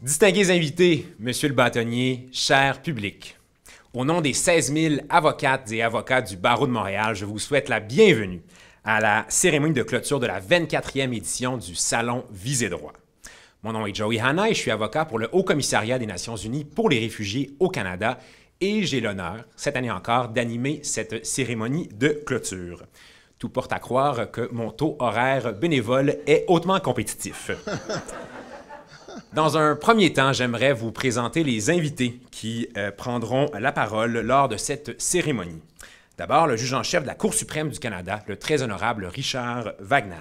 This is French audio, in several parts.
Distingués invités, Monsieur le bâtonnier, cher public, au nom des 16 000 avocates et avocats du Barreau de Montréal, je vous souhaite la bienvenue à la cérémonie de clôture de la 24e édition du Salon Visée droit. Mon nom est Joey Hanna et je suis avocat pour le Haut Commissariat des Nations unies pour les réfugiés au Canada et j'ai l'honneur, cette année encore, d'animer cette cérémonie de clôture. Tout porte à croire que mon taux horaire bénévole est hautement compétitif. Dans un premier temps, j'aimerais vous présenter les invités qui prendront la parole lors de cette cérémonie. D'abord, le juge en chef de la Cour suprême du Canada, le très honorable Richard Wagner.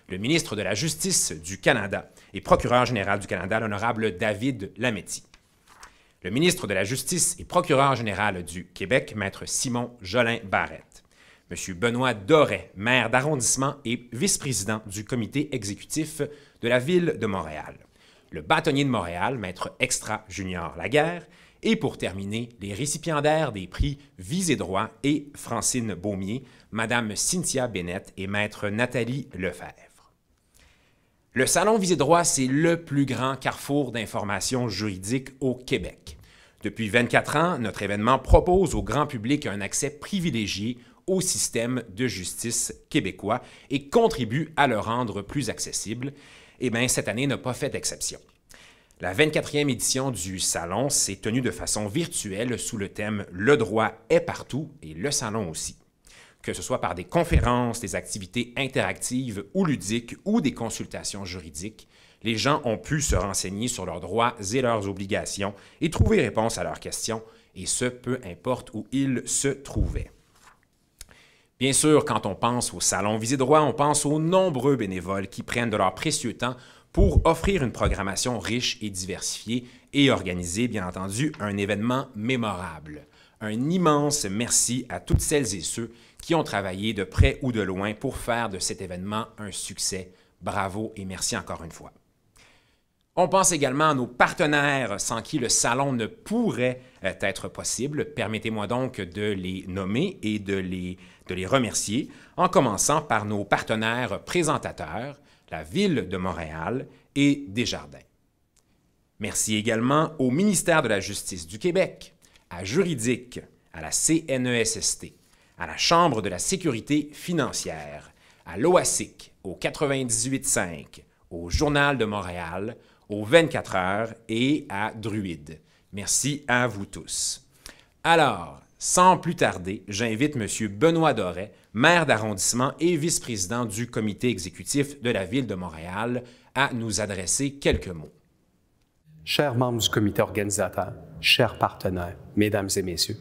Le ministre de la Justice du Canada et procureur général du Canada, l'honorable David Lametti. Le ministre de la Justice et procureur général du Québec, maître Simon Jolin-Barrette. M. Benoît Doré, maire d'arrondissement et vice-président du comité exécutif de la Ville de Montréal. Le bâtonnier de Montréal, maître Extra Junior Laguerre, et pour terminer, les récipiendaires des prix Visée droit et Francine Beaumier, Mme Cynthia Bennett et maître Nathalie Lefebvre. Le Salon Visée droit, c'est le plus grand carrefour d'informations juridiques au Québec. Depuis 24 ans, notre événement propose au grand public un accès privilégié au système de justice québécois et contribue à le rendre plus accessible. Eh bien, cette année n'a pas fait d'exception. La 24e édition du Salon s'est tenue de façon virtuelle sous le thème « Le droit est partout et le Salon aussi ». Que ce soit par des conférences, des activités interactives ou ludiques ou des consultations juridiques, les gens ont pu se renseigner sur leurs droits et leurs obligations et trouver réponse à leurs questions, et ce, peu importe où ils se trouvaient. Bien sûr, quand on pense au Salon Visée droit, on pense aux nombreux bénévoles qui prennent de leur précieux temps pour offrir une programmation riche et diversifiée et organiser, bien entendu, un événement mémorable. Un immense merci à toutes celles et ceux qui ont travaillé de près ou de loin pour faire de cet événement un succès. Bravo et merci encore une fois. On pense également à nos partenaires sans qui le salon ne pourrait être possible. Permettez-moi donc de les nommer et de les remercier, en commençant par nos partenaires présentateurs, la Ville de Montréal et Desjardins. Merci également au ministère de la Justice du Québec, à Juridique, à la CNESST, à la Chambre de la Sécurité financière, à l'OASIC, au 98.5, au Journal de Montréal, au 24 heures et à Druide. Merci à vous tous. Alors, sans plus tarder, j'invite M. Benoît Doré, maire d'arrondissement et vice-président du comité exécutif de la Ville de Montréal, à nous adresser quelques mots. Chers membres du comité organisateur, chers partenaires, mesdames et messieurs,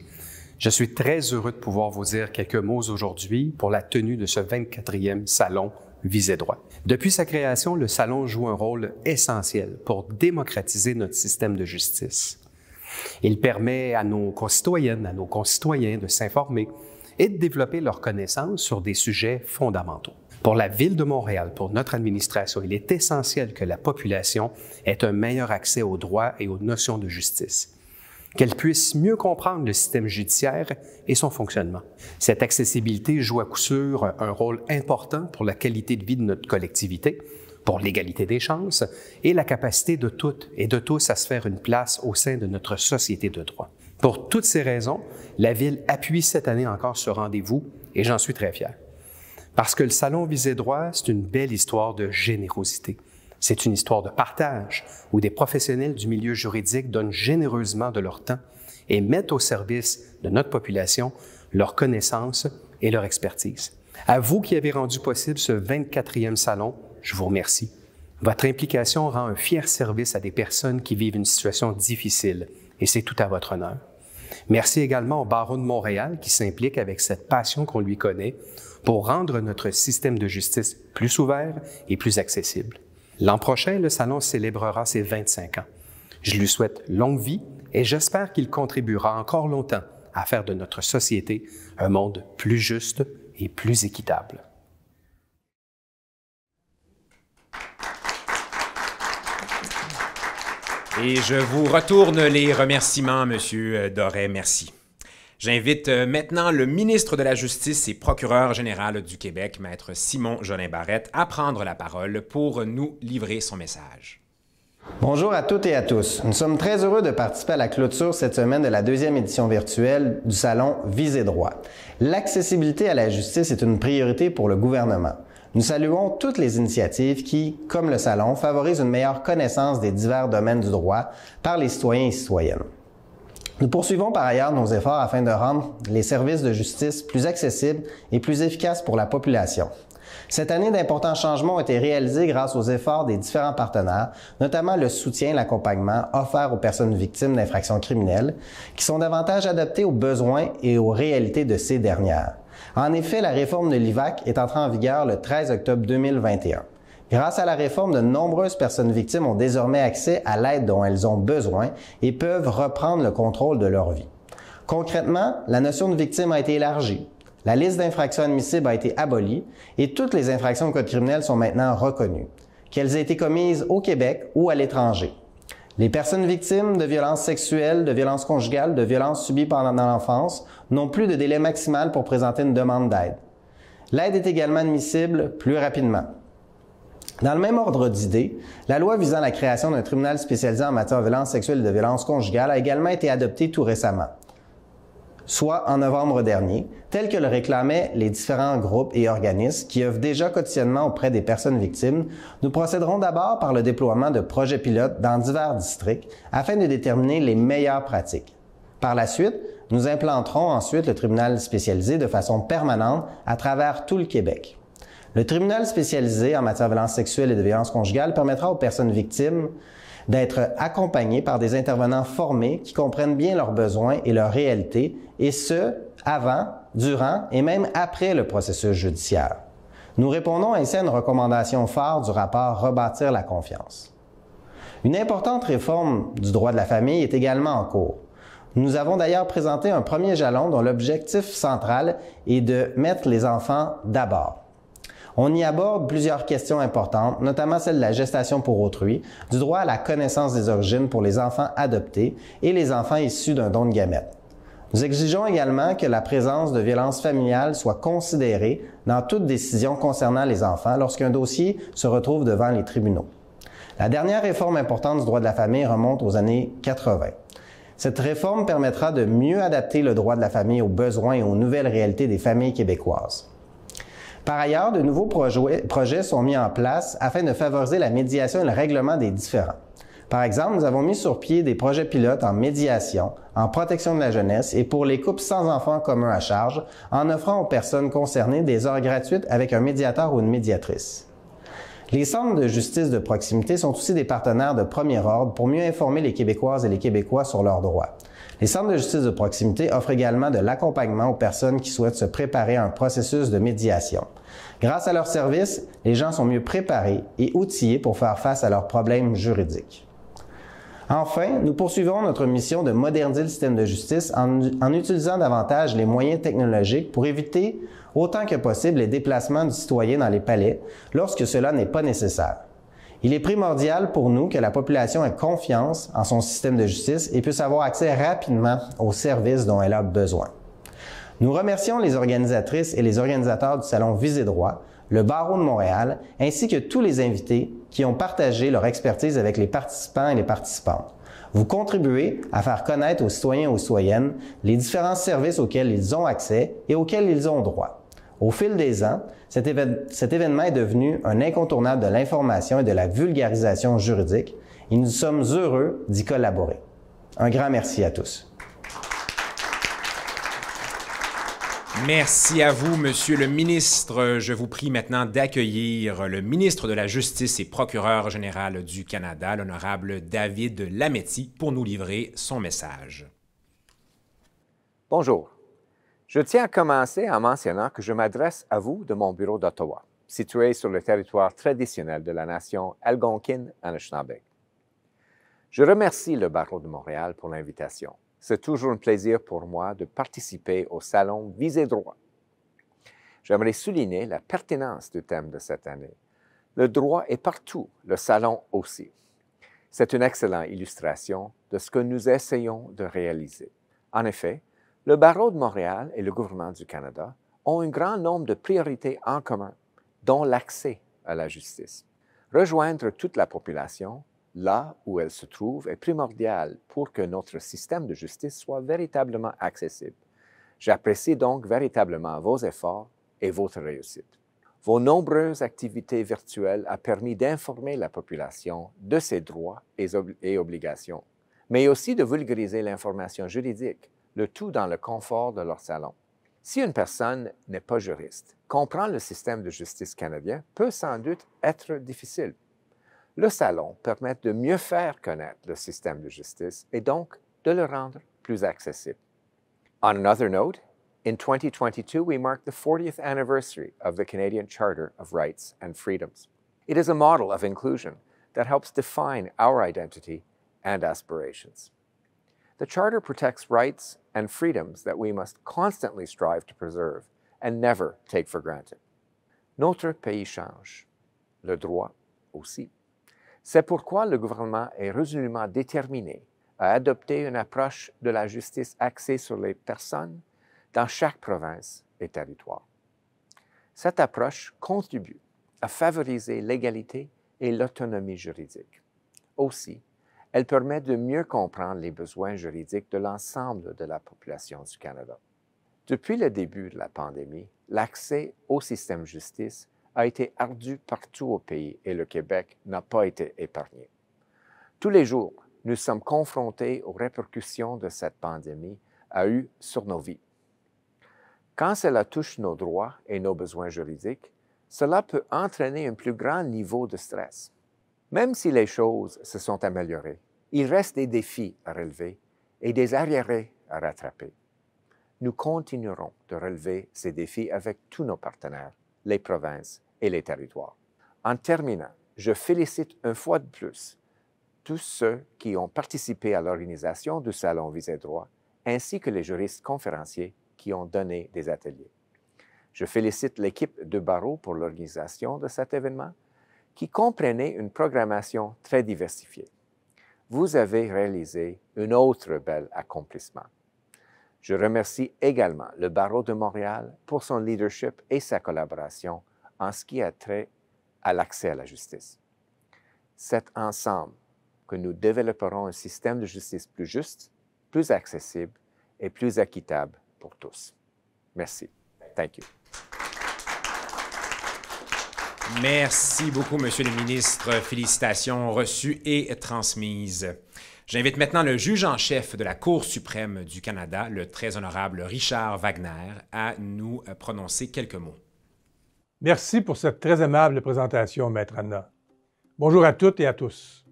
je suis très heureux de pouvoir vous dire quelques mots aujourd'hui pour la tenue de ce 24e Salon Visée droit. Depuis sa création, le Salon joue un rôle essentiel pour démocratiser notre système de justice. Il permet à nos concitoyennes, à nos concitoyens de s'informer et de développer leurs connaissances sur des sujets fondamentaux. Pour la Ville de Montréal, pour notre administration, il est essentiel que la population ait un meilleur accès aux droits et aux notions de justice, qu'elle puisse mieux comprendre le système judiciaire et son fonctionnement. Cette accessibilité joue à coup sûr un rôle important pour la qualité de vie de notre collectivité, pour l'égalité des chances et la capacité de toutes et de tous à se faire une place au sein de notre société de droit. Pour toutes ces raisons, la Ville appuie cette année encore ce rendez-vous et j'en suis très fier. Parce que le Salon Visée droit, c'est une belle histoire de générosité. C'est une histoire de partage où des professionnels du milieu juridique donnent généreusement de leur temps et mettent au service de notre population leurs connaissances et leur expertise. À vous qui avez rendu possible ce 24e salon, je vous remercie. Votre implication rend un fier service à des personnes qui vivent une situation difficile et c'est tout à votre honneur. Merci également au Barreau de Montréal qui s'implique avec cette passion qu'on lui connaît pour rendre notre système de justice plus ouvert et plus accessible. L'an prochain, le Salon célébrera ses 25 ans. Je lui souhaite longue vie et j'espère qu'il contribuera encore longtemps à faire de notre société un monde plus juste et plus équitable. Et je vous retourne les remerciements, M. Doré, merci. J'invite maintenant le ministre de la Justice et procureur général du Québec, Maître Simon Jolin Barrette, à prendre la parole pour nous livrer son message. Bonjour à toutes et à tous. Nous sommes très heureux de participer à la clôture cette semaine de la deuxième édition virtuelle du Salon Visée droit. L'accessibilité à la justice est une priorité pour le gouvernement. Nous saluons toutes les initiatives qui, comme le Salon, favorisent une meilleure connaissance des divers domaines du droit par les citoyens et citoyennes. Nous poursuivons par ailleurs nos efforts afin de rendre les services de justice plus accessibles et plus efficaces pour la population. Cette année, d'importants changements ont été réalisés grâce aux efforts des différents partenaires, notamment le soutien et l'accompagnement offert aux personnes victimes d'infractions criminelles, qui sont davantage adaptés aux besoins et aux réalités de ces dernières. En effet, la réforme de l'IVAC est entrée en vigueur le 13 octobre 2021. Grâce à la réforme, de nombreuses personnes victimes ont désormais accès à l'aide dont elles ont besoin et peuvent reprendre le contrôle de leur vie. Concrètement, la notion de victime a été élargie. La liste d'infractions admissibles a été abolie et toutes les infractions au code criminel sont maintenant reconnues, qu'elles aient été commises au Québec ou à l'étranger. Les personnes victimes de violences sexuelles, de violences conjugales, de violences subies pendant l'enfance n'ont plus de délai maximal pour présenter une demande d'aide. L'aide est également admissible plus rapidement. Dans le même ordre d'idées, la loi visant la création d'un tribunal spécialisé en matière de violences sexuelles et de violences conjugales a également été adoptée tout récemment, soit en novembre dernier, tel que le réclamaient les différents groupes et organismes qui œuvrent déjà quotidiennement auprès des personnes victimes. Nous procéderons d'abord par le déploiement de projets pilotes dans divers districts afin de déterminer les meilleures pratiques. Par la suite, nous implanterons ensuite le tribunal spécialisé de façon permanente à travers tout le Québec. Le tribunal spécialisé en matière de violences sexuelles et de violences conjugales permettra aux personnes victimes d'être accompagnées par des intervenants formés qui comprennent bien leurs besoins et leurs réalités, et ce, avant, durant et même après le processus judiciaire. Nous répondons ainsi à une recommandation phare du rapport Rebâtir la confiance. Une importante réforme du droit de la famille est également en cours. Nous avons d'ailleurs présenté un premier jalon dont l'objectif central est de mettre les enfants d'abord. On y aborde plusieurs questions importantes, notamment celle de la gestation pour autrui, du droit à la connaissance des origines pour les enfants adoptés et les enfants issus d'un don de gamètes. Nous exigeons également que la présence de violences familiales soit considérée dans toute décision concernant les enfants lorsqu'un dossier se retrouve devant les tribunaux. La dernière réforme importante du droit de la famille remonte aux années 80. Cette réforme permettra de mieux adapter le droit de la famille aux besoins et aux nouvelles réalités des familles québécoises. Par ailleurs, de nouveaux projets sont mis en place afin de favoriser la médiation et le règlement des différends. Par exemple, nous avons mis sur pied des projets pilotes en médiation, en protection de la jeunesse et pour les couples sans enfants communs à charge, en offrant aux personnes concernées des heures gratuites avec un médiateur ou une médiatrice. Les centres de justice de proximité sont aussi des partenaires de premier ordre pour mieux informer les Québécoises et les Québécois sur leurs droits. Les centres de justice de proximité offrent également de l'accompagnement aux personnes qui souhaitent se préparer à un processus de médiation. Grâce à leurs services, les gens sont mieux préparés et outillés pour faire face à leurs problèmes juridiques. Enfin, nous poursuivons notre mission de moderniser le système de justice en utilisant davantage les moyens technologiques pour éviter autant que possible les déplacements du citoyen dans les palais lorsque cela n'est pas nécessaire. Il est primordial pour nous que la population ait confiance en son système de justice et puisse avoir accès rapidement aux services dont elle a besoin. Nous remercions les organisatrices et les organisateurs du Salon Visée droit, le Barreau de Montréal, ainsi que tous les invités qui ont partagé leur expertise avec les participants et les participantes. Vous contribuez à faire connaître aux citoyens et aux citoyennes les différents services auxquels ils ont accès et auxquels ils ont droit. Au fil des ans, cet événement est devenu un incontournable de l'information et de la vulgarisation juridique et nous sommes heureux d'y collaborer. Un grand merci à tous. Merci à vous, Monsieur le ministre. Je vous prie maintenant d'accueillir le ministre de la Justice et procureur général du Canada, l'honorable David Lametti, pour nous livrer son message. Bonjour. Je tiens à commencer en mentionnant que je m'adresse à vous de mon bureau d'Ottawa, situé sur le territoire traditionnel de la nation algonquine-anishinaabe. Je remercie le Barreau de Montréal pour l'invitation. C'est toujours un plaisir pour moi de participer au Salon Visée droit. J'aimerais souligner la pertinence du thème de cette année. Le droit est partout, le Salon aussi. C'est une excellente illustration de ce que nous essayons de réaliser. En effet, Le Barreau de Montréal et le gouvernement du Canada ont un grand nombre de priorités en commun, dont l'accès à la justice. Rejoindre toute la population, là où elle se trouve, est primordial pour que notre système de justice soit véritablement accessible. J'apprécie donc véritablement vos efforts et votre réussite. Vos nombreuses activités virtuelles ont permis d'informer la population de ses droits et obligations, mais aussi de vulgariser l'information juridique, le tout dans le confort de leur salon. Si une personne n'est pas juriste, comprendre le système de justice canadien peut sans doute être difficile. Le salon permet de mieux faire connaître le système de justice et donc de le rendre plus accessible. On another note, in 2022, we mark the 40th anniversary of the Canadian Charter of Rights and Freedoms. It is a model of inclusion that helps define our identity and aspirations. The Charter protects rights and freedoms that we must constantly strive to preserve and never take for granted. Notre pays change, le droit aussi. C'est pourquoi le gouvernement est résolument déterminé à adopter une approche de la justice axée sur les personnes dans chaque province et territoire. Cette approche contribue à favoriser l'égalité et l'autonomie juridique. Aussi, elle permet de mieux comprendre les besoins juridiques de l'ensemble de la population du Canada. Depuis le début de la pandémie, l'accès au système de justice a été ardu partout au pays et le Québec n'a pas été épargné. Tous les jours, nous sommes confrontés aux répercussions de cette pandémie a eu sur nos vies. Quand cela touche nos droits et nos besoins juridiques, cela peut entraîner un plus grand niveau de stress. Même si les choses se sont améliorées, il reste des défis à relever et des arriérés à rattraper. Nous continuerons de relever ces défis avec tous nos partenaires, les provinces et les territoires. En terminant, je félicite une fois de plus tous ceux qui ont participé à l'organisation du Salon Visée Droit, ainsi que les juristes conférenciers qui ont donné des ateliers. Je félicite l'équipe de Barreau pour l'organisation de cet événement, qui comprenait une programmation très diversifiée. Vous avez réalisé un autre bel accomplissement. Je remercie également le Barreau de Montréal pour son leadership et sa collaboration en ce qui a trait à l'accès à la justice. C'est ensemble que nous développerons un système de justice plus juste, plus accessible et plus équitable pour tous. Merci. Thank you. Merci beaucoup, Monsieur le ministre. Félicitations reçues et transmises. J'invite maintenant le juge en chef de la Cour suprême du Canada, le très honorable Richard Wagner, à nous prononcer quelques mots. Merci pour cette très aimable présentation, Maître Anna. Bonjour à toutes et à tous.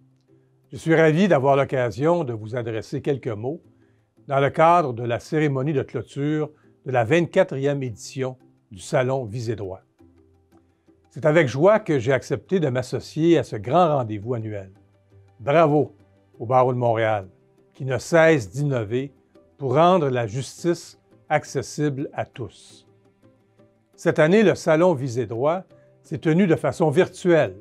Je suis ravi d'avoir l'occasion de vous adresser quelques mots dans le cadre de la cérémonie de clôture de la 24e édition du Salon Visée Droit. C'est avec joie que j'ai accepté de m'associer à ce grand rendez-vous annuel. Bravo au Barreau de Montréal, qui ne cesse d'innover pour rendre la justice accessible à tous. Cette année, le Salon Visée Droit s'est tenu de façon virtuelle,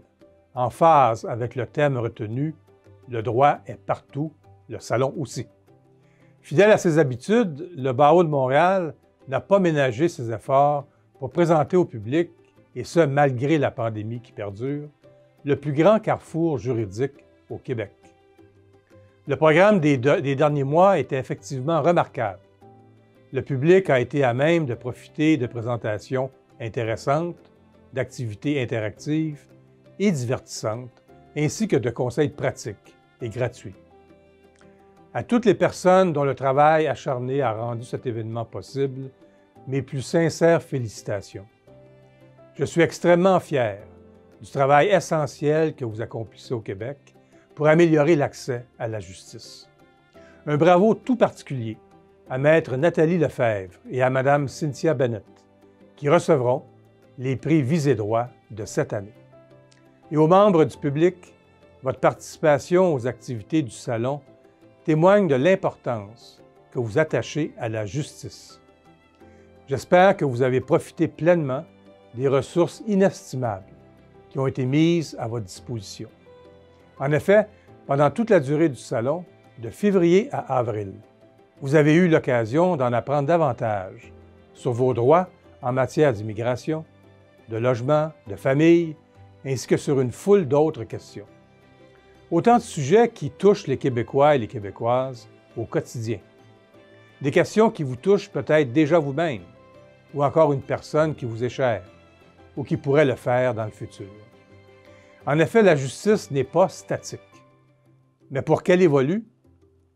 en phase avec le thème retenu « Le droit est partout, le salon aussi ». Fidèle à ses habitudes, le Barreau de Montréal n'a pas ménagé ses efforts pour présenter au public, et ce malgré la pandémie qui perdure, le plus grand carrefour juridique au Québec. Le programme des derniers mois était effectivement remarquable. Le public a été à même de profiter de présentations intéressantes, d'activités interactives et divertissantes, ainsi que de conseils pratiques et gratuits. À toutes les personnes dont le travail acharné a rendu cet événement possible, mes plus sincères félicitations. Je suis extrêmement fier du travail essentiel que vous accomplissez au Québec pour améliorer l'accès à la justice. Un bravo tout particulier à Maître Nathalie Lefebvre et à Mme Cynthia Bennett, qui recevront les prix Visée Droit de cette année. Et aux membres du public, votre participation aux activités du Salon témoigne de l'importance que vous attachez à la justice. J'espère que vous avez profité pleinement des ressources inestimables qui ont été mises à votre disposition. En effet, pendant toute la durée du Salon, de février à avril, vous avez eu l'occasion d'en apprendre davantage sur vos droits en matière d'immigration, de logement, de famille, ainsi que sur une foule d'autres questions. Autant de sujets qui touchent les Québécois et les Québécoises au quotidien. Des questions qui vous touchent peut-être déjà vous-même, ou encore une personne qui vous est chère, ou qui pourrait le faire dans le futur. En effet, la justice n'est pas statique. Mais pour qu'elle évolue,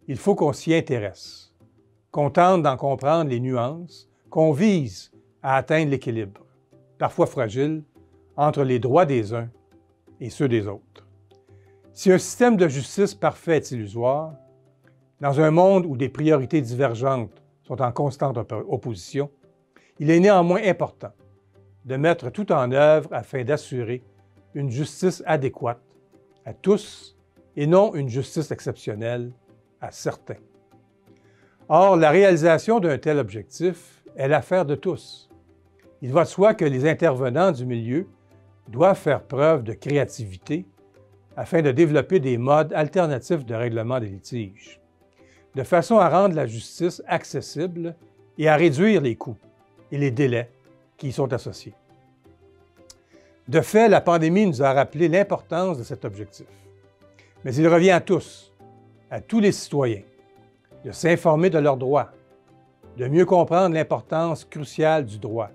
il faut qu'on s'y intéresse, qu'on tente d'en comprendre les nuances, qu'on vise à atteindre l'équilibre, parfois fragile, entre les droits des uns et ceux des autres. Si un système de justice parfait est illusoire, dans un monde où des priorités divergentes sont en constante opposition, il est néanmoins important de mettre tout en œuvre afin d'assurer une justice adéquate à tous et non une justice exceptionnelle à certains. Or, la réalisation d'un tel objectif est l'affaire de tous. Il va de soi que les intervenants du milieu doivent faire preuve de créativité afin de développer des modes alternatifs de règlement des litiges, de façon à rendre la justice accessible et à réduire les coûts et les délais qui y sont associés. De fait, la pandémie nous a rappelé l'importance de cet objectif. Mais il revient à tous les citoyens, de s'informer de leurs droits, de mieux comprendre l'importance cruciale du droit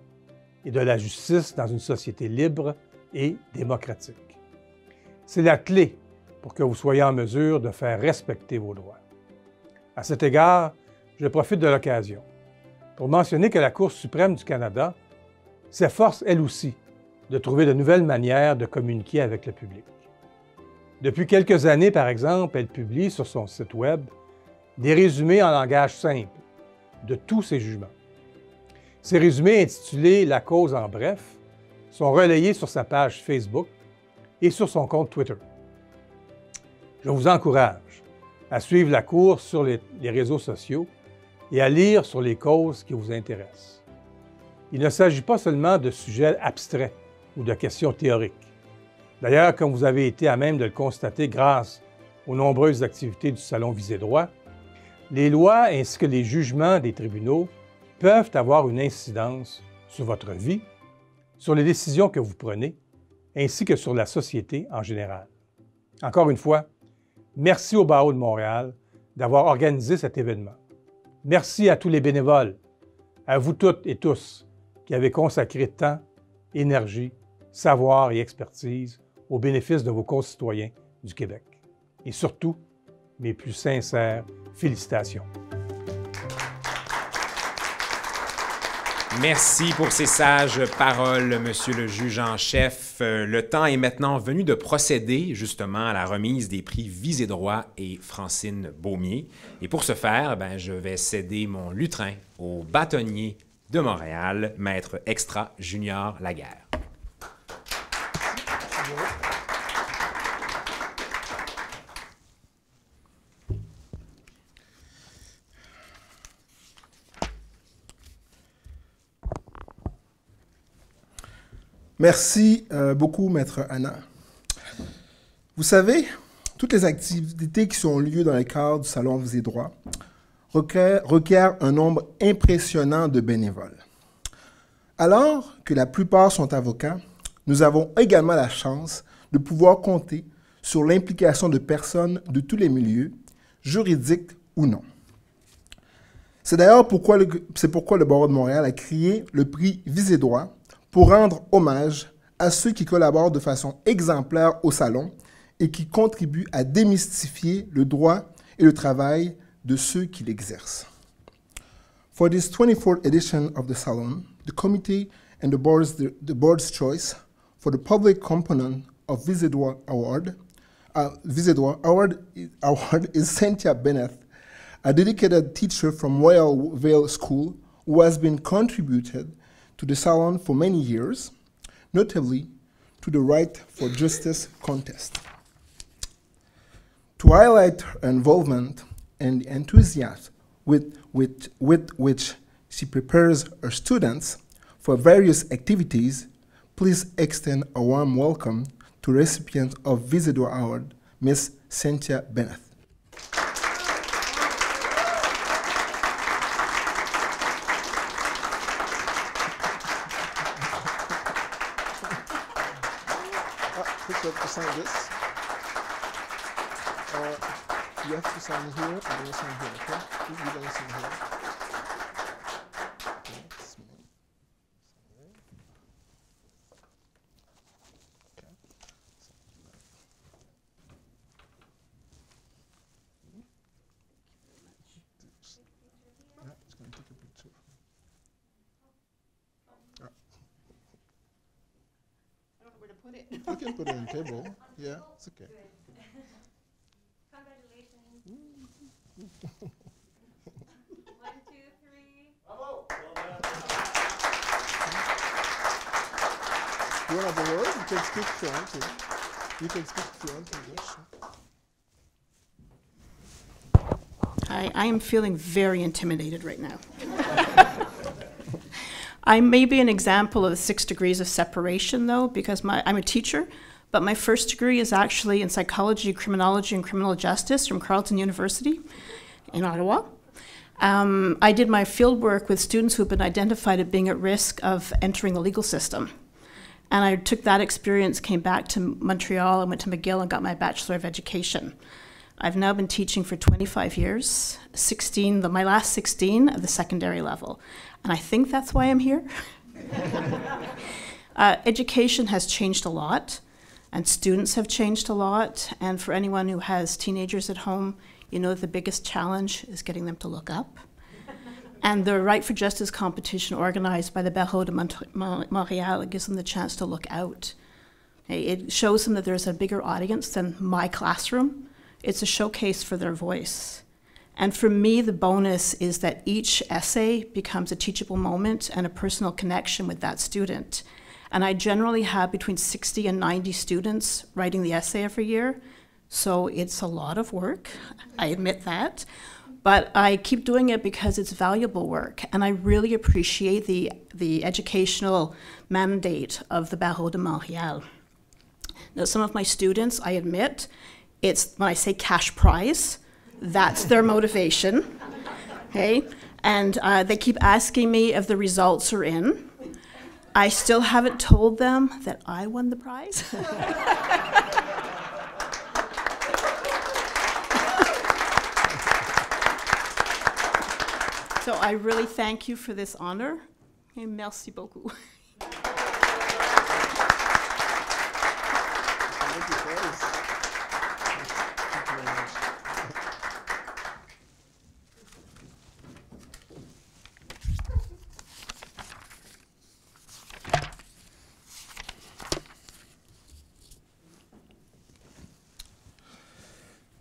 et de la justice dans une société libre et démocratique. C'est la clé pour que vous soyez en mesure de faire respecter vos droits. À cet égard, je profite de l'occasion pour mentionner que la Cour suprême du Canada s'efforce, elle aussi, de trouver de nouvelles manières de communiquer avec le public. Depuis quelques années, par exemple, elle publie sur son site Web des résumés en langage simple de tous ses jugements. Ces résumés intitulés « La cause en bref » sont relayés sur sa page Facebook et sur son compte Twitter. Je vous encourage à suivre la Cour sur les réseaux sociaux et à lire sur les causes qui vous intéressent. Il ne s'agit pas seulement de sujets abstraits ou de questions théoriques. D'ailleurs, comme vous avez été à même de le constater grâce aux nombreuses activités du Salon Visée Droit, les lois ainsi que les jugements des tribunaux peuvent avoir une incidence sur votre vie, sur les décisions que vous prenez, ainsi que sur la société en général. Encore une fois, merci au Barreau de Montréal d'avoir organisé cet événement. Merci à tous les bénévoles, à vous toutes et tous qui avez consacré temps, énergie, savoir et expertise au bénéfice de vos concitoyens du Québec. Et surtout, mes plus sincères félicitations. Merci pour ces sages paroles, Monsieur le juge en chef. Le temps est maintenant venu de procéder justement à la remise des prix Visée Droit et Francine Beaumier. Et pour ce faire, je vais céder mon lutrin au bâtonnier de Montréal, Maître Extra Junior Laguerre. Merci beaucoup, Maître Anna. Vous savez, toutes les activités qui ont lieu dans le cadre du Salon Visée Droit requièrent un nombre impressionnant de bénévoles. Alors que la plupart sont avocats, nous avons également la chance de pouvoir compter sur l'implication de personnes de tous les milieux, juridiques ou non. C'est d'ailleurs pourquoi le Barreau de Montréal a créé le prix Visée Droit pour rendre hommage à ceux qui collaborent de façon exemplaire au Salon et qui contribuent à démystifier le droit et le travail de ceux qui l'exercent. For this 24th edition of the Salon, the committee and the board's choice for the public component of Visée Droit Award is Cynthia Bennett, a dedicated teacher from Royal Vale School who has been contributed to the Salon for many years, notably to the Right for Justice contest. To highlight her involvement and the enthusiasm with which she prepares her students for various activities, please extend a warm welcome to recipient of Visée Droit Award, Miss Cynthia Bennett. Quick up to sign this. You have to sign here and then sign here, okay? Please give us sign here. Okay, it's me. Sign here. Okay. Yeah, just gonna take a picture. Yeah. I don't know where to put it. You can put it on the table. Yeah, it's okay. Congratulations. 1, 2, 3. You want the word? You can speak if you want to. You can speak if you want to. Yes. I am feeling very intimidated right now. I may be an example of the 6 degrees of separation, though, because I'm a teacher, but my first degree is actually in psychology, criminology, and criminal justice from Carleton University in Ottawa. I did my field work with students who have been identified as being at risk of entering the legal system. And I took that experience, came back to Montreal, and went to McGill and got my Bachelor of Education. I've now been teaching for 25 years, my last 16 at the secondary level. And I think that's why I'm here. Education has changed a lot, and students have changed a lot. And for anyone who has teenagers at home, you know the biggest challenge is getting them to look up. And the Right for Justice competition organized by the Barreau de Montréal gives them the chance to look out. It shows them that there's a bigger audience than my classroom. It's a showcase for their voice. And for me, the bonus is that each essay becomes a teachable moment and a personal connection with that student. And I generally have between 60 and 90 students writing the essay every year. So it's a lot of work, I admit that. But I keep doing it because it's valuable work. And I really appreciate the educational mandate of the Barreau de Montréal. Now, some of my students, I admit, it's when I say cash prize, that's their motivation, okay? And they keep asking me if the results are in. I still haven't told them that I won the prize. So I really thank you for this honor, et merci beaucoup.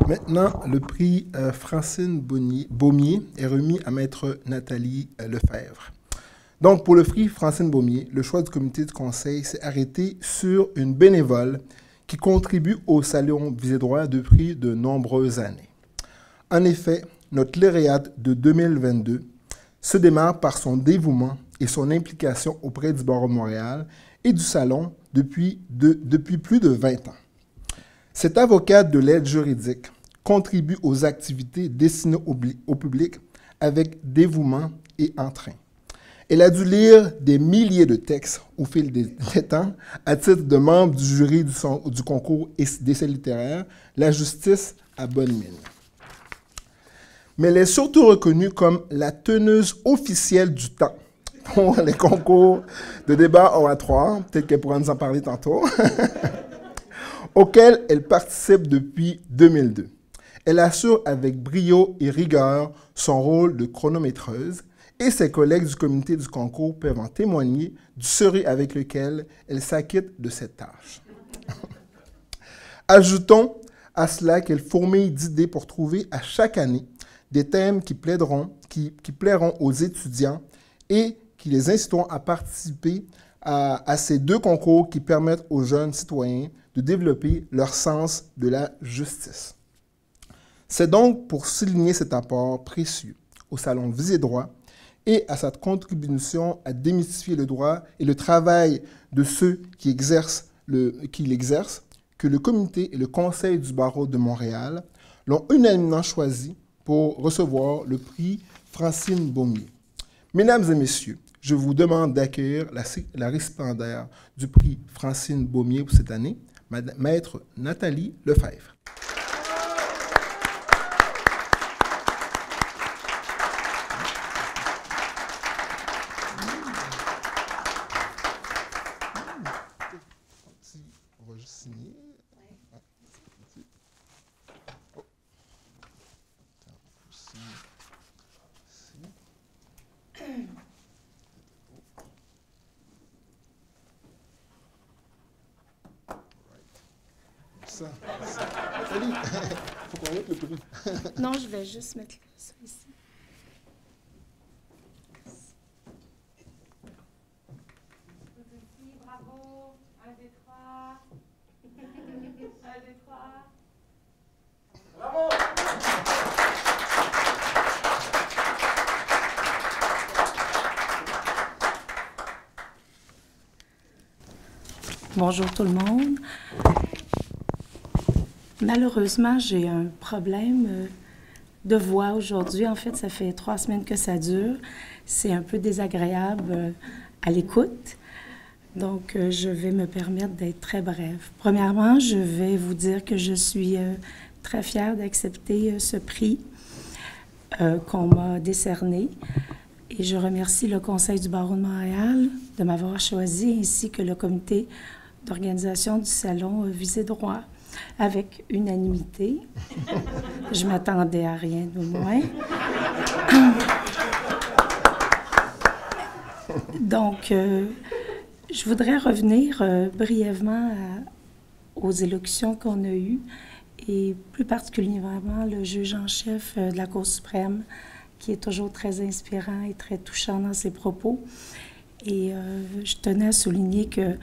Maintenant, le prix Francine Beaumier est remis à Maître Nathalie Lefebvre. Donc, pour le prix Francine Beaumier, le choix du comité du conseil s'est arrêté sur une bénévole qui contribue au Salon Visée Droit depuis de nombreuses années. En effet, notre lauréate de 2022 se démarque par son dévouement et son implication auprès du Barreau de Montréal et du Salon depuis plus de 20 ans. Cette avocate de l'aide juridique contribue aux activités destinées au public avec dévouement et entrain. Elle a dû lire des milliers de textes au fil des temps à titre de membre du jury du concours d'essai littéraire La justice à bonne mine. Mais elle est surtout reconnue comme la teneuse officielle du temps pour les concours de débat oratoire, peut-être qu'elle pourra nous en parler tantôt, auquel elle participe depuis 2002. Elle assure avec brio et rigueur son rôle de chronométreuse et ses collègues du comité du concours peuvent en témoigner du sérieux avec lequel elle s'acquitte de cette tâche. Ajoutons à cela qu'elle fourmille d'idées pour trouver à chaque année des thèmes qui plairont aux étudiants et qui les inciteront à participer à ces 2 concours qui permettent aux jeunes citoyens de développer leur sens de la justice. C'est donc pour souligner cet apport précieux au Salon Visée Droit et à sa contribution à démystifier le droit et le travail de ceux qui l'exercent que le comité et le conseil du Barreau de Montréal l'ont unanimement choisi pour recevoir le prix Francine Beaumier. Mesdames et messieurs, je vous demande d'accueillir la récipiendaire du prix Francine Beaumier pour cette année, Maître Nathalie Lefebvre. On va juste signer. Ça. Salut! Faut qu'on mette le bruit. Non, je vais juste mettre ça ici. Bravo! 1, 2, 3. 1, 2, 3. Bravo! Bonjour tout le monde. Malheureusement, j'ai un problème de voix aujourd'hui. En fait, ça fait 3 semaines que ça dure. C'est un peu désagréable à l'écoute. Donc, je vais me permettre d'être très brève. Premièrement, je vais vous dire que je suis très fière d'accepter ce prix qu'on m'a décerné. Et je remercie le Conseil du barreau de Montréal de m'avoir choisi, ainsi que le comité d'organisation du Salon Visée Droit, avec unanimité. Je m'attendais à rien de moins. Donc, je voudrais revenir brièvement aux élocutions qu'on a eues, et plus particulièrement le juge en chef de la Cour suprême, qui est toujours très inspirant et très touchant dans ses propos. Et je tenais à souligner que,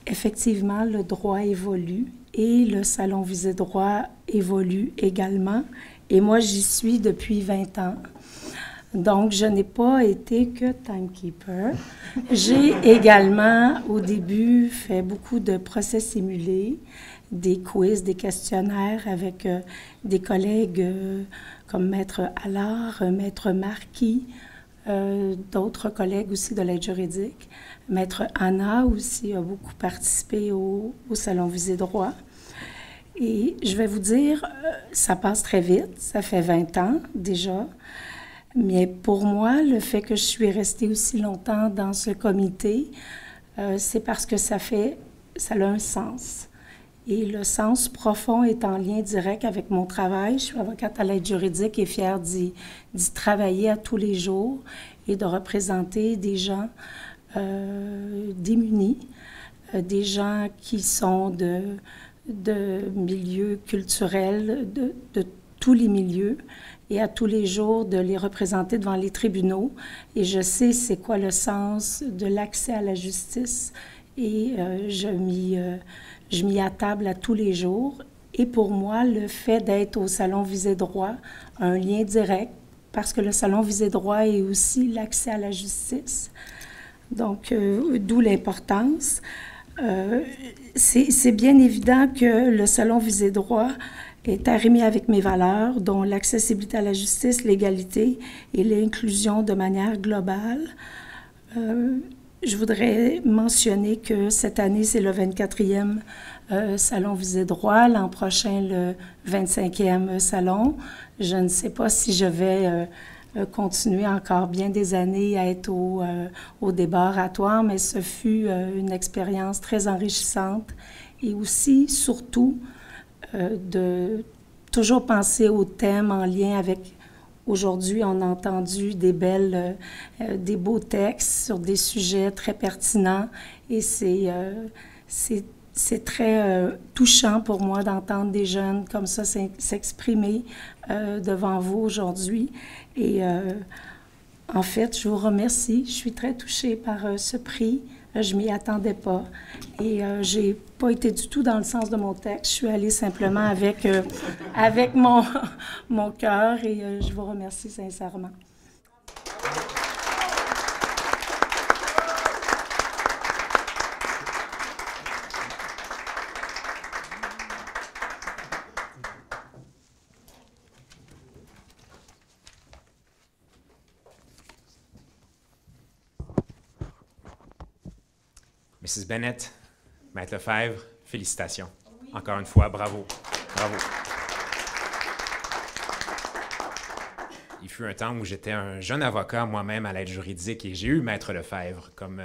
effectivement, le droit évolue et le Salon Visée Droit évolue également. Et moi, j'y suis depuis 20 ans. Donc, je n'ai pas été que timekeeper. J'ai également, au début, fait beaucoup de procès simulés, des quiz, des questionnaires avec des collègues comme Maître Allard, Maître Marquis, d'autres collègues aussi de l'aide juridique. Maître Anna aussi a beaucoup participé au Salon Visée Droit. Et je vais vous dire, ça passe très vite, ça fait 20 ans déjà. Mais pour moi, le fait que je suis restée aussi longtemps dans ce comité, c'est parce que ça a un sens. Et le sens profond est en lien direct avec mon travail. Je suis avocate à l'aide juridique et fière d'y travailler à tous les jours et de représenter des gens démunis, des gens qui sont de milieux culturels, de tous les milieux, et à tous les jours de les représenter devant les tribunaux. Et je sais c'est quoi le sens de l'accès à la justice, et je m'y attable à tous les jours. Et pour moi, le fait d'être au Salon Visée Droit a un lien direct, parce que le Salon Visée Droit est aussi l'accès à la justice. Donc, d'où l'importance. C'est bien évident que le Salon Visée Droit est arrimé avec mes valeurs, dont l'accessibilité à la justice, l'égalité et l'inclusion de manière globale. Je voudrais mentionner que cette année, c'est le 24e Salon Visée Droit, l'an prochain, le 25e Salon. Je ne sais pas si je vais continuer encore bien des années à être au débat oratoire, mais ce fut une expérience très enrichissante, et aussi, surtout, de toujours penser aux thèmes en lien avec... Aujourd'hui, on a entendu des beaux textes sur des sujets très pertinents, et c'est très touchant pour moi d'entendre des jeunes comme ça s'exprimer devant vous aujourd'hui. Et en fait, je vous remercie. Je suis très touchée par ce prix. Je m'y attendais pas. Et j'ai pas été du tout dans le sens de mon texte. Je suis allée simplement avec mon cœur, et je vous remercie sincèrement. Mrs. Bennett, Maître Lefebvre, Félicitations. Encore une fois, bravo. Bravo. Il fut un temps où j'étais un jeune avocat moi-même à l'aide juridique et j'ai eu Maître Lefebvre comme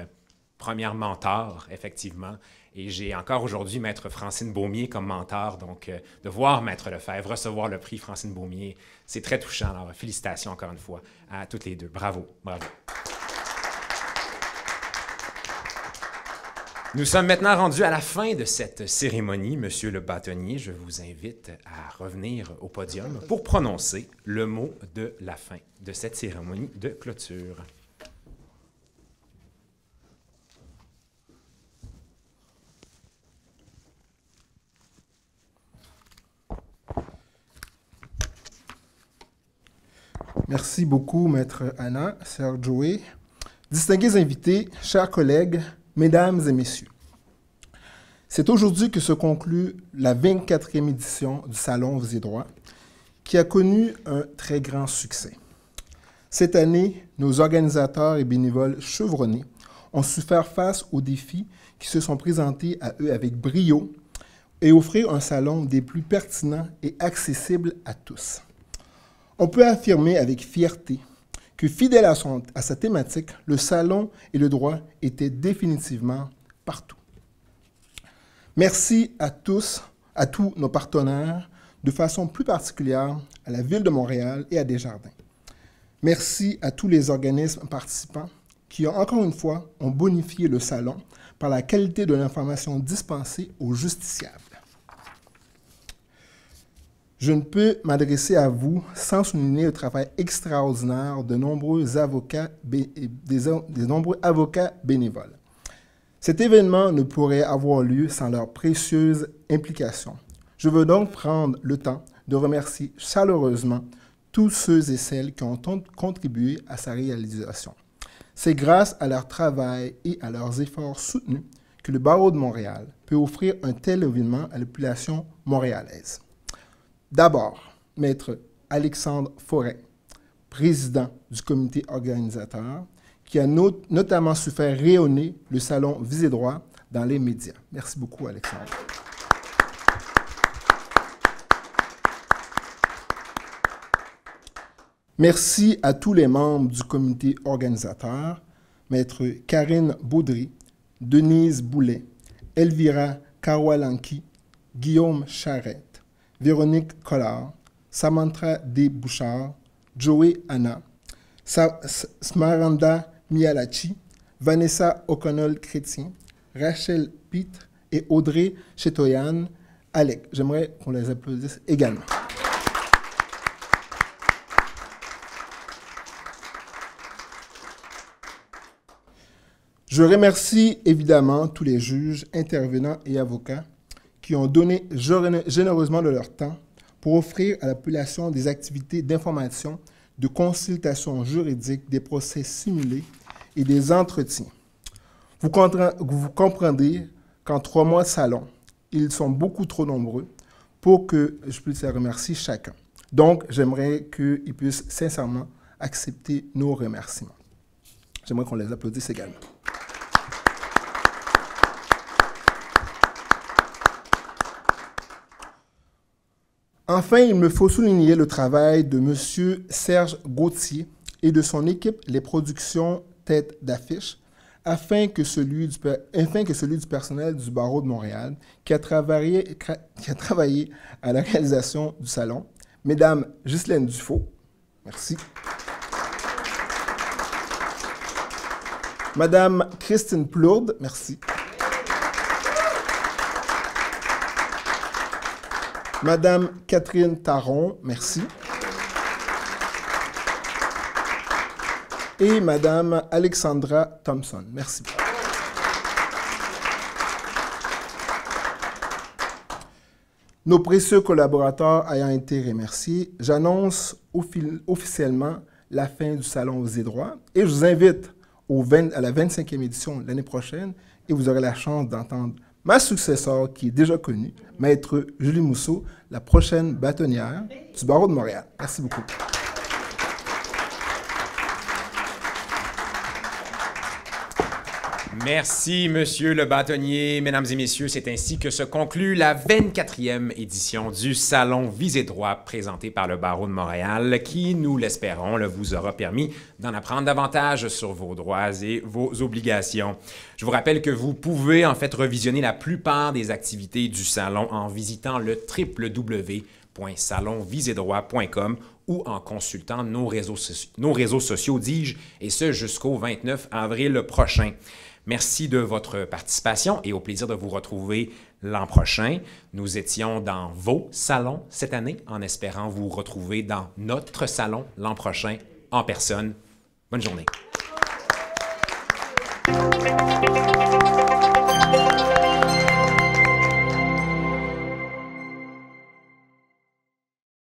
première mentor, effectivement. Et j'ai encore aujourd'hui Maître Francine Beaumier comme mentor. Donc, de voir Maître Lefebvre recevoir le prix Francine Beaumier, c'est très touchant. Alors, félicitations encore une fois à toutes les deux. Bravo, bravo. Nous sommes maintenant rendus à la fin de cette cérémonie. Monsieur le bâtonnier, je vous invite à revenir au podium pour prononcer le mot de la fin de cette cérémonie de clôture. Merci beaucoup, Maître Anna, Sœur Joey. Distingués invités, chers collègues, Mesdames et Messieurs, c'est aujourd'hui que se conclut la 24e édition du Salon Visez droit, qui a connu un très grand succès. Cette année, nos organisateurs et bénévoles chevronnés ont su faire face aux défis qui se sont présentés à eux avec brio et offrir un salon des plus pertinents et accessibles à tous. On peut affirmer avec fierté que, fidèle à sa thématique, le salon et le droit étaient définitivement partout. Merci à tous nos partenaires, de façon plus particulière à la Ville de Montréal et à Desjardins. Merci à tous les organismes participants qui, encore une fois, ont bonifié le salon par la qualité de l'information dispensée aux justiciables. Je ne peux m'adresser à vous sans souligner le travail extraordinaire de nombreux avocats, des nombreux avocats bénévoles. Cet événement ne pourrait avoir lieu sans leur précieuse implication. Je veux donc prendre le temps de remercier chaleureusement tous ceux et celles qui ont contribué à sa réalisation. C'est grâce à leur travail et à leurs efforts soutenus que le Barreau de Montréal peut offrir un tel événement à la population montréalaise. D'abord, Maître Alexandre Forêt, président du comité organisateur, qui a notamment su faire rayonner le salon Visez droit dans les médias. Merci beaucoup, Alexandre. Merci à tous les membres du comité organisateur, Maître Karine Baudry, Denise Boulet, Elvira Kawalanki, Guillaume Charette, Véronique Collard, Samantha D. Bouchard, Joey Anna, Smaranda Mialachi, Vanessa O'Connell-Chrétien, Rachel Pitre et Audrey Chetoyan. Alec, j'aimerais qu'on les applaudisse également. Je remercie évidemment tous les juges, intervenants et avocats qui ont donné généreusement de leur temps pour offrir à la population des activités d'information, de consultation juridique, des procès simulés et des entretiens. Vous comprendrez qu'en 3 mois de salon, ils sont beaucoup trop nombreux pour que je puisse les remercier chacun. Donc, j'aimerais qu'ils puissent sincèrement accepter nos remerciements. J'aimerais qu'on les applaudisse également. Enfin, il me faut souligner le travail de M. Serge Gauthier et de son équipe Les Productions Tête d'affiche, afin que celui du personnel du Barreau de Montréal qui a travaillé à la réalisation du salon. Mesdames Ghislaine Dufaux, merci. Madame Christine Plourde, merci. Madame Catherine Taron, merci. Et Madame Alexandra Thompson, merci. Nos précieux collaborateurs ayant été remerciés, j'annonce officiellement la fin du Salon Visez droit et je vous invite à la 25e édition l'année prochaine et vous aurez la chance d'entendre ma successeur, qui est déjà connue, Maître Julie Mousseau, la prochaine bâtonnière du Barreau de Montréal. Merci beaucoup. Merci, Monsieur le bâtonnier. Mesdames et messieurs, c'est ainsi que se conclut la 24e édition du Salon Visée droit présenté par le Barreau de Montréal qui, nous l'espérons, vous aura permis d'en apprendre davantage sur vos droits et vos obligations. Je vous rappelle que vous pouvez en fait revisionner la plupart des activités du salon en visitant le www.salonvisédroit.com ou en consultant nos réseaux sociaux, dis-je, et ce jusqu'au 29 avril prochain. Merci de votre participation et au plaisir de vous retrouver l'an prochain. Nous étions dans vos salons cette année en espérant vous retrouver dans notre salon l'an prochain en personne. Bonne journée.